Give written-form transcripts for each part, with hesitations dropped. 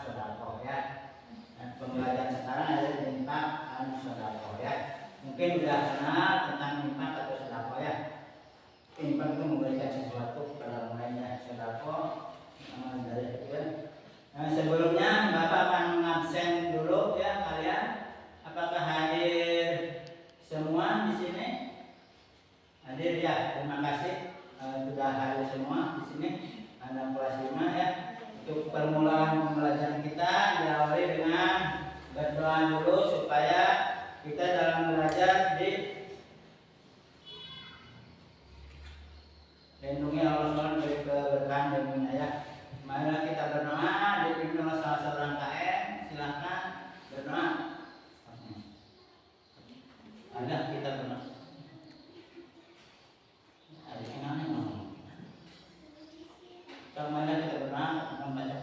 sedekah ya. Dan pembelajaran sekarang ada infak dan sedekah ya. Mungkin sudah kenal tentang infak atau sedekah ya. Infak itu memberikan sesuatu kepada orang lainnya, sedekah dari itu ya. Nah, sebelumnya Bapak akan mengabsen dulu ya kalian. Apakah hadir semua di sini? Hadir ya, terima kasih sudah hadir semua di sini. Anak kelas 5 ya. Untuk permulaan pembelajaran kita diawali dengan berdoa dulu supaya kita dalam belajar dilindungi Allah SWT dari keberkahan ilmunya ya. Mari kita berdoa dipimpin oleh salah seorang KM. Silahkan berdoa. Ada kita berdoa. Ada yang ngomong. Mari kita berdoa membaca.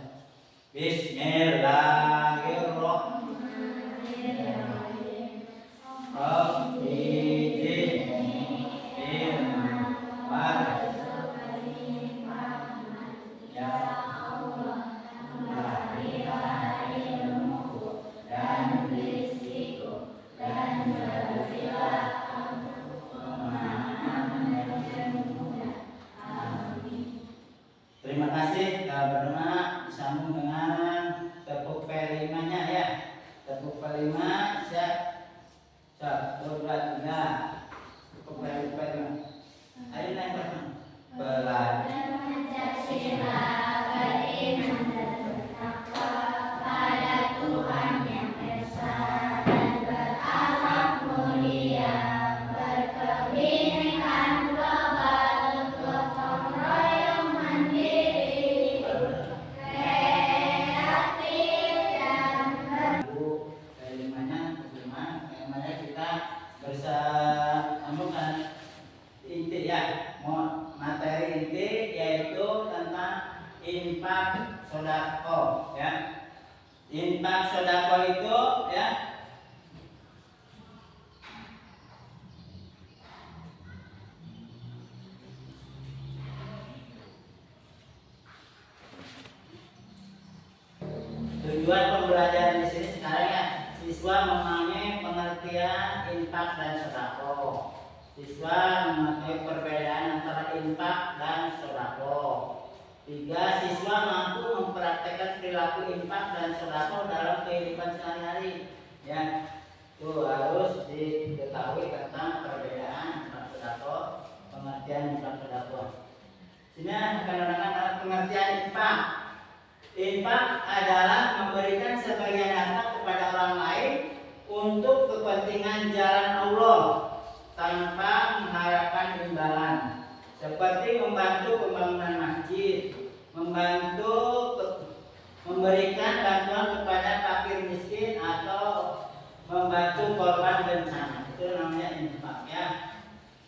Terima kasih berdoa disambung dengan tepuk P5-nya ya. Tepuk P5 siap. 1, 2, 3. Tepuk P5. Ayo naik bareng. Belajar Pancasila, beriman dan bertakwa pada Tuhan yang esa dan berakhlak mulia, berkebinekaan global, gotong royong mandiri, kreatif dan temanya kita bersama inti ya, materi inti yaitu tentang infak sedekah ya. Infak sedekah itu ya tujuan pembelajaran di sini sekarang ya, siswa memahami pengertian infak dan sedekah. Siswa mengetahui perbedaan antara infak dan sedekah. 3. Siswa mampu mempraktekkan perilaku infak dan sedekah dalam kehidupan sehari-hari. Ya, itu harus diketahui tentang perbedaan infak sedekah, pengertian infak sedekah. Sini akan ada pengertian infak. Infak adalah memberikan sebagian harta kepada orang lain untuk kepentingan jalan Allah tanpa mengharapkan imbalan, seperti membantu pembangunan masjid, memberikan bantuan kepada fakir miskin, atau membantu korban bencana. Itu namanya infak ya.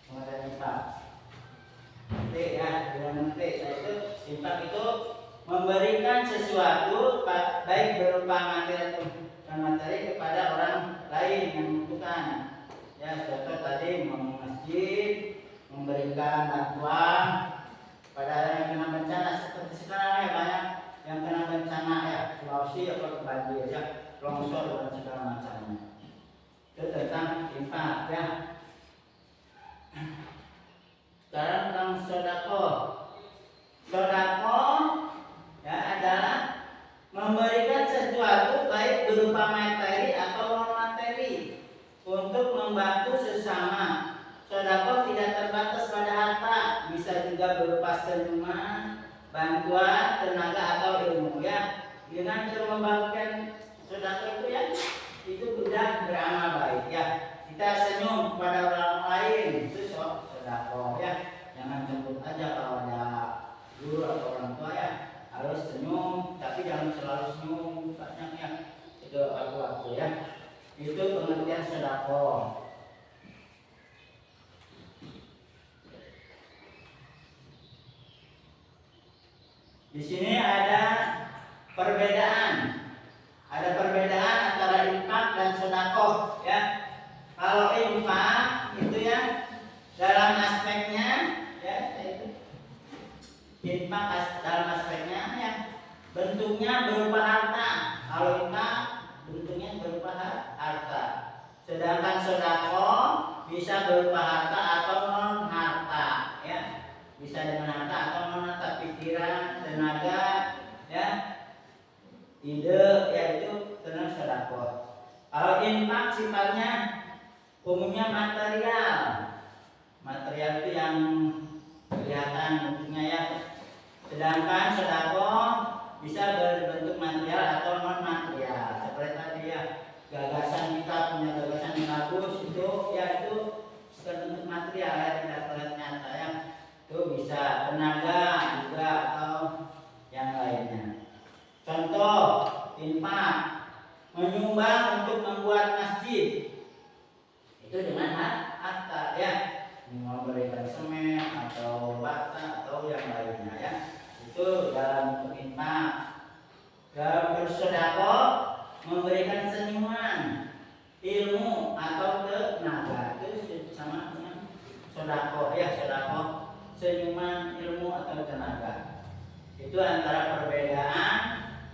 Pengertian infak. Nanti ya, bila nanti itu infak itu memberikan sesuatu baik berupa materi dan materi kepada orang lain yang membutuhkan. Ya, contoh tadi membangun masjid, memberikan bantuan pada yang kena bencana seperti sekarang ya, banyak yang kena bencana ya, Sulawesi atau banjir ya, longsor dan segala macamnya. Itu tentang infak ya. Sekarang tentang sedekah. Sedekah ya adalah memberikan sesuatu baik berupa materi atau non materi untuk membantu sesama. Sedekah tidak terbatas pada harta, bisa juga berupa senyuman, bantuan, tenaga atau ilmu ya. Dengan cara membagikan sedekah itu ya, itu sudah beramal baik ya. Kita senyum kepada orang lain, itu sedekah ya. Jangan cemburu aja kalau ada guru atau orang tua ya. Harus senyum, tapi jangan selalu senyum banyak ya. Itu aku ya. Itu pengertian sedekah. Di sini ada perbedaan. Ada perbedaan antara infak dan sedekah ya. Kalau infak itu ya dalam aspeknya ya, itu infak dalam aspeknya ya bentuknya berupa harta. ide yaitu tentang sedekah. Kalau infak sifatnya umumnya material. Material itu yang kelihatan bentuknya ya. Sedangkan sedekah bisa berbentuk material atau non material. Seperti tadi ya, gagasan kita punya gagasan yang bagus itu ya itu berbentuk material ya, tidak terlihat nyata ya. Itu bisa tenaga juga atau yang lainnya. Contoh infak menyumbang untuk membuat masjid itu dengan harta ya, memberikan semen atau bata atau yang lainnya ya, itu dalam bentuk infak. Dalam bersedekah memberikan senyuman, ilmu atau tenaga itu sama dengan sedekah ya, sedekah senyuman, ilmu atau tenaga. Itu antara perbedaan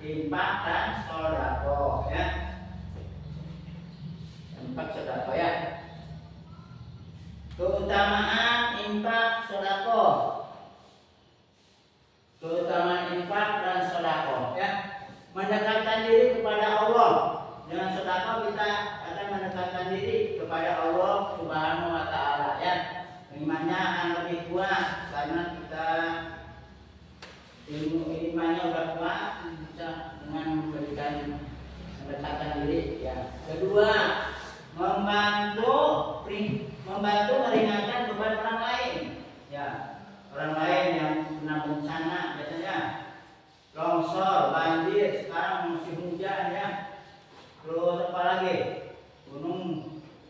infak dan sedekah ya. Infak sedekah ya. Keutamaan infak sedekah. Keutamaan infak dan sedekah ya. Mendekatkan diri kepada Allah. Dengan sedekah kita akan mendekatkan diri kepada Allah Subhanahu wa taala ya. Imannya akan lebih kuat karena kita imannya udah kuat, bisa dengan memberikan mendekatkan diri ya. Kedua, membantu meringankan beban orang lain ya. Orang lain yang kena bencana biasanya longsor, banjir, sekarang musim hujan ya. Terus apa lagi? Gunung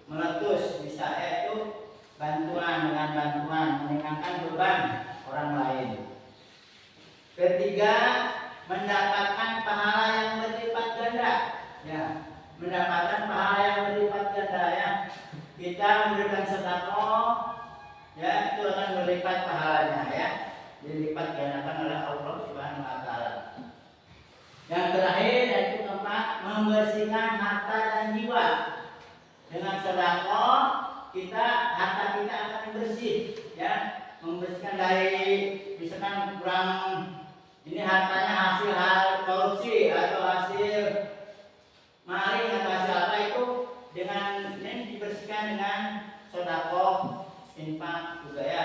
meletus, bisa itu bantuan, dengan bantuan meringankan beban orang lain. Ketiga, mendapatkan pahala yang berlipat ganda ya. Mendapatkan pahala yang berlipat ganda ya. Kita memberikan sedekah ya, itu akan berlipat pahalanya ya, dilipat gandakan oleh Allah Subhanahu wa taala. Yang terakhir yaitu keempat, membersihkan harta dan jiwa. Dengan sedekah kita, harta kita akan bersih ya, membersihkan dari misalkan kurang ini hartanya hasil korupsi atau hasil maling atau hasil apa, itu dengan ini dibersihkan dengan sedekah infak juga ya.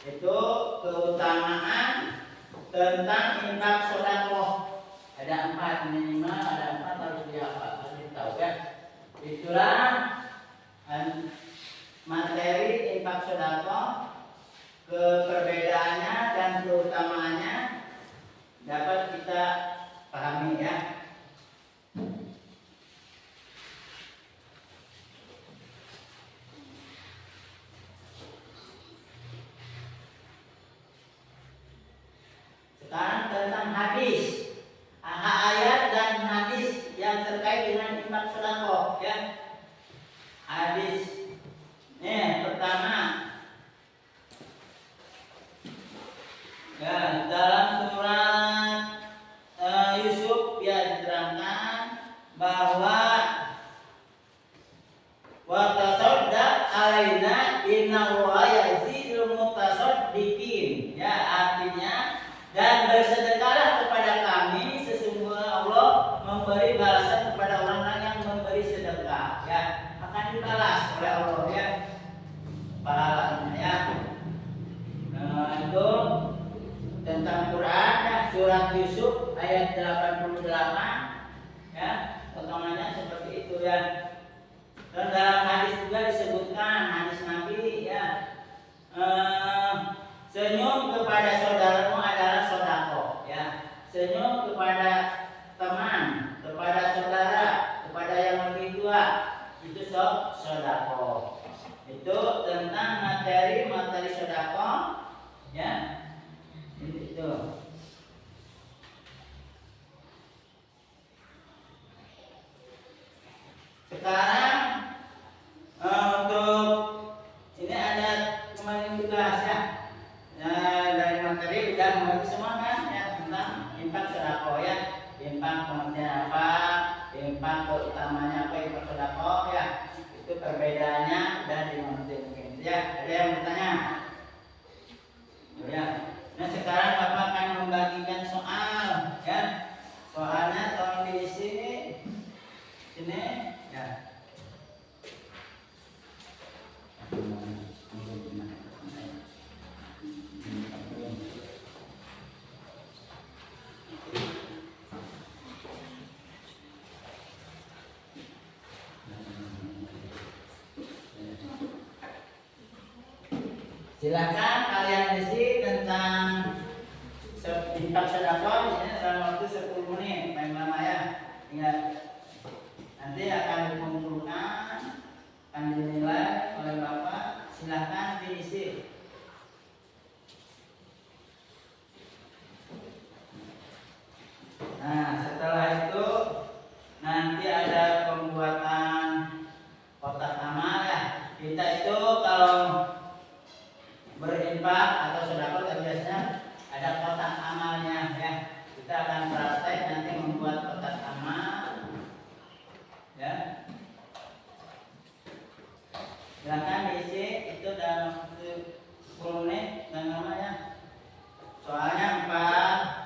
Itu keutamaan tentang infak sedekah. Ada 4 minimal, ada 4 harus dihafal, harus ditahu ya. Itulah materi infak sedekah, perbedaannya dan keutamaannya dapat kita pahami ya. Sekarang tentang hadis, ayat dan hadis yang terkait dengan infak sedekah ya. Hadis pertama ya, dalam surat Yusuf ya diterangkan bahwa wa tasaddaq alaina innahu yazidul mutasaddiqin ya, artinya dan bersedekahlah kepada kami, sesungguhnya Allah memberi balasan kepada orang-orang yang memberi sedekah ya, akan dibalas oleh Allah ya pahalanya ya. Itu tentang Quran ya, surat Yusuf ayat 88 ya, potongannya seperti itu ya. Dan dalam hadis juga disebutkan, hadis Nabi ya, senyum kepada saudaramu adalah sedekah ya. Senyum kepada teman, kepada saudara, kepada yang lebih tua, itu sedekah. Itu tentang materi sedekah ya. Itu. Sekarang untuk ini ada kemarin tugas ya. Dari materi udah mengerti semua kan ya, tentang infak sedekah ya. Infak pengertian apa, infak keutamanya apa, infak sedekah ya. Itu perbedaannya dan dimengerti mungkin ya. Ada yang bertanya? Ya. Nah sekarang Bapak akan membagikan soal ya. Soalnya tolong Silakan kalian isi tentang infak sedekah di sini dalam waktu 10 menit, paling lama ya. Ingat, nanti akan dikumpulkan, akan dinilai oleh Bapak. Silakan diisi. Nah, setelah itu nanti ada pembuatan kotak amal ya. Kita itu kalau berinfak atau sedekah biasanya ada kotak amalnya ya. Kita akan praktek nanti membuat kotak amal ya. Silakan diisi itu dalam 10 menit dan namanya. Soalnya 4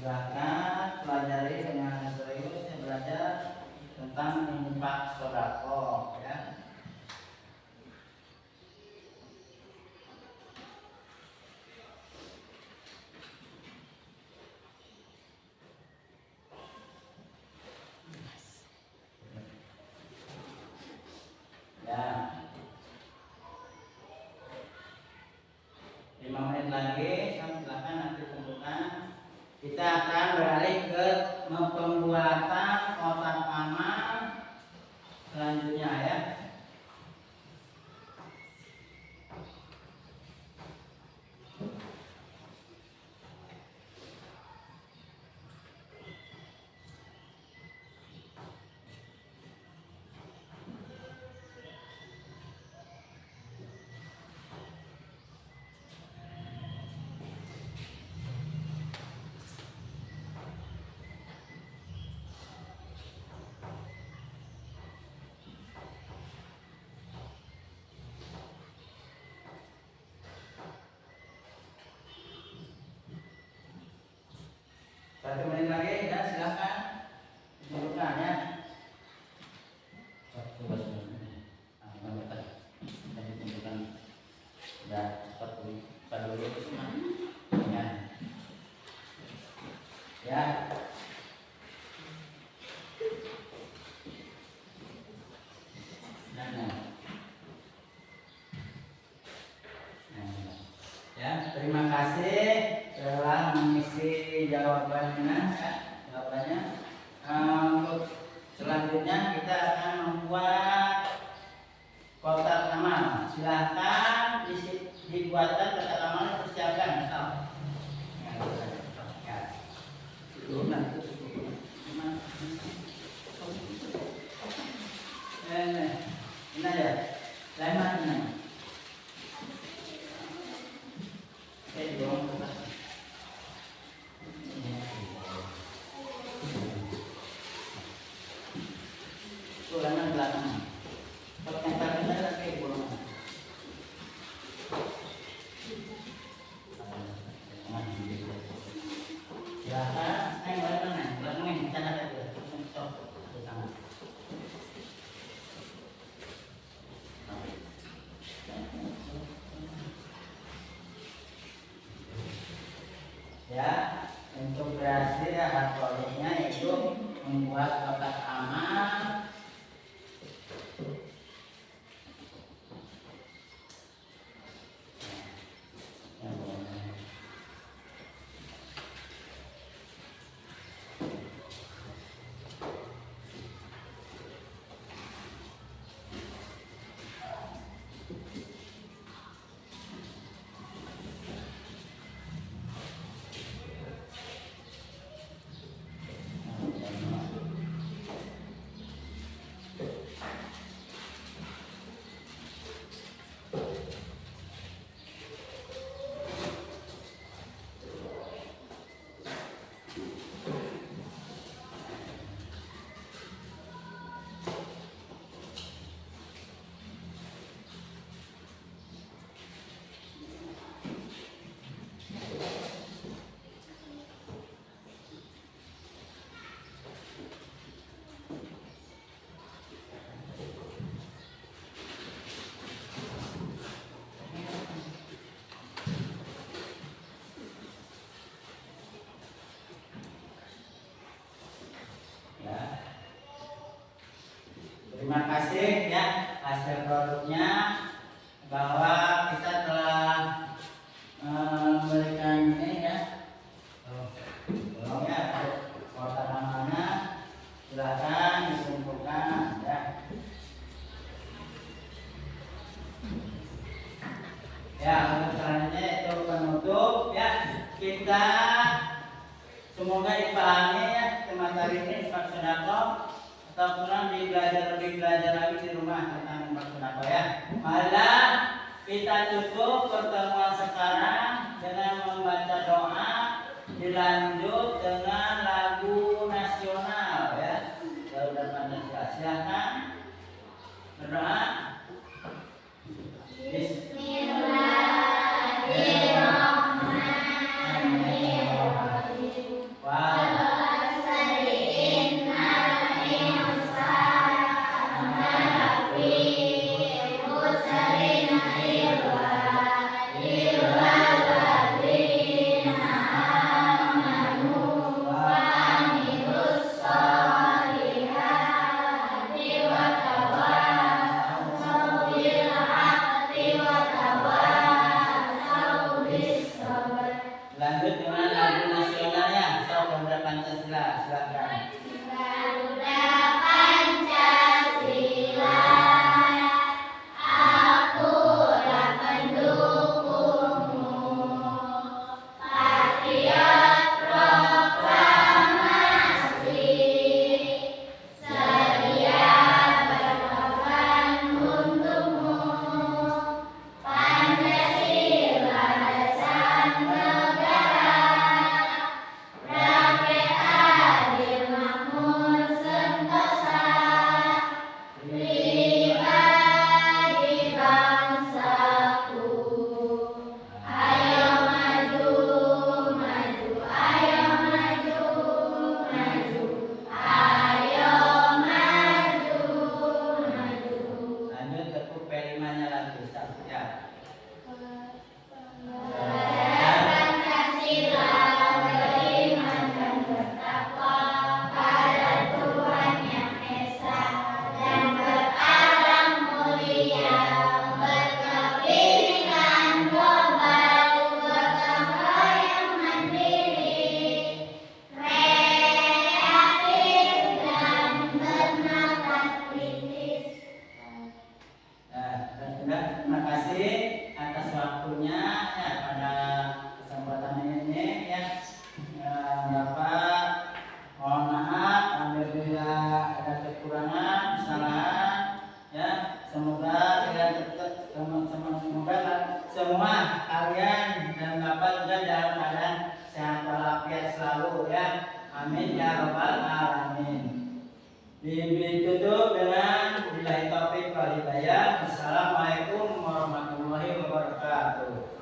Silakan pelajari dengan serius, belajar tentang infak sedekah ya. Ya. 5 menit lagi, silakan nanti tentukan. Kita akan beralih ke pembuatan kotak amal selanjutnya ya. Satu menit lagi ya, silakan tunjukkan ya. Tadi tunjukkan ya seperti dulu ya. Ya. Ya, terima kasih telah mengisi jawabannya ya, jawabannya. Untuk selanjutnya kita akan membuat kotak amal. Silahkan dibuatkan kotak amal, persiapkan misal. Ini ya, lemah ini. Tulangan belakang. Pertempatan lagi bolong. Silakan, belakang cara aja. Stop di tangan. hasil produknya bahwa kita telah memberikan ini ya. Tolong ya, kotak namanya silakan dikumpulkan ya. Ya, untuk selanjutnya itu penutup ya. Kita semoga dipahami ya materi ini infak sedekah, atau kurang belajar lagi di rumah tentang infak sedekah ya. Marilah kita tutup pertemuan sekarang dengan membaca doa, dilanjut dengan lagu nasional ya. Garuda Pancasila. Silakan berdoa. Lanjut dengan lagu nasionalnya, Garuda Pancasila. Silakan. Garuda Pancasila, akulah pendukungmu, patriot proklamasi, sedia berkorban untukmu. Pancasila dasar negara, rakyat adil makmur sentosa, pribadi bangsaku. Ayo maju, maju, ayo maju, maju, ayo maju, maju. Lanjut tepuk P5-nya lagi. Ya. Pancasila beriman dan bertakwa pada Tuhan Yang Esa dan berakhlak mulia, berkebinekaan global, gotong royong mandiri, kreatif dan bernalar kritis. Terima kasih atas waktunya ya pada kesempatan ini ya. Bapak mohon maaf apabila ada kekurangan, kesalahan ya. Semoga semua kalian dan Bapak juga dalam keadaan sehat walafiat selalu ya. Amin ya rabbal alamin. Ditutup dengan billahi taufiq wal hidayah. Assalamualaikum warahmatullahi wabarakatuh.